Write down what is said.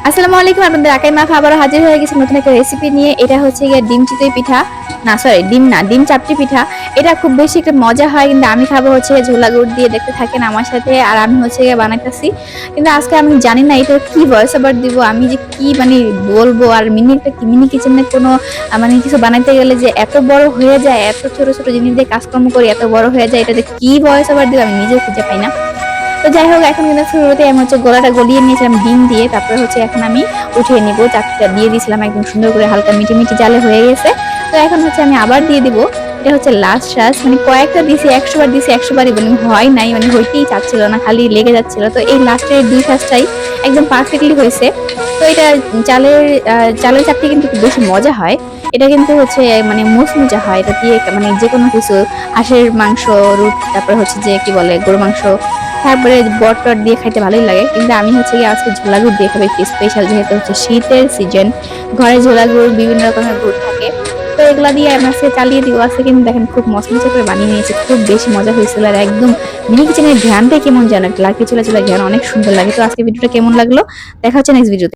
আসসালামু আলাইকুম, আপনাদের আকাই মা আবারও হাজির হয়ে গেছে নতুন একটা রেসিপি নিয়ে। এটা হচ্ছে গিয়ে ডিম চিতই পিঠা, না সরি ডিম না, ডিম চাপটি পিঠা। এটা খুব বেশি একটা মজা হয়, কিন্তু আমি খাবো হচ্ছে ঝোলা গুড় দিয়ে। দেখতে থাকেন আমার সাথে, আর আমি হচ্ছে গিয়ে বানাইতেছি। কিন্তু আজকে আমি জানি না এটা কি ভয়েস ওভার দিব, আমি যে কি মানে বলবো। আর মিনি কিচেনে কোনো মানে কিছু বানাইতে গেলে যে এত বড় হয়ে যায়, এত ছোট ছোট জিনিস দিয়ে কাজকর্ম করি এত বড় হয়ে যায়, এটাতে কি ভয়েস ওভার দিব আমি নিজেও খুঁজে পাই না। তো যাই হোক, এখন কিন্তু শুরুতে আমি হচ্ছে গোলাটা গলিয়ে নিয়েছিলাম ডিম দিয়ে। তারপরে হচ্ছে এখন আমি উঠিয়ে নিব, চাকতিটা দিয়ে দিয়েছিলাম একদম সুন্দর করে, হালকা মিটি মিটি জালে হয়ে গেছে। তো এখন হচ্ছে আমি আবার দিয়ে দিব। এটা হচ্ছে লাস্ট শ্বাস, মানে কয়েকটা দিছি, 100 বার দিছি, 100 বারই মানে হয় নাই, মানে হইতেই চাচ্ছিল না, খালি লেগে যাচ্ছিল। তো এই লাস্টের 2 শ্বাসটাই একদম পারফেক্টলি হয়েছে। তো এটা চালের চালের চাপটি কিন্তু খুব বেশি মজা হয়। এটা কিন্তু হচ্ছে মানে মুচমুচা হয়, এটা দিয়ে মানে যে কোনো কিছু, হাঁসের মাংস, তারপরে হচ্ছে যে কি বলে গরু মাংস, তারপরে বট টট দিয়ে খাইতে ভালোই লাগে। কিন্তু আমি হচ্ছে গিয়ে আজকে ঝোলা গুড় দিয়ে খাবো, একটু স্পেশাল, যেহেতু হচ্ছে শীতের সিজন, ঘরে ঝোলা গুড় বিভিন্ন রকমের গুড় থাকে। তো এগুলা দিয়ে আমি আজকে চালিয়ে দিব। আজকে কিন্তু দেখেন খুব মচমচে করে বানিয়ে নিয়েছি, খুব বেশি মজা হয়েছিল। আর একদম মিনি কিচেনের ঘ্রানটাই কেমন যেন, লাকি চুলা চুলা ঘ্রান অনেক সুন্দর লাগে। তো আজকে ভিডিওটা কেমন লাগলো দেখা হচ্ছে নেক্সট ভিডিওতে।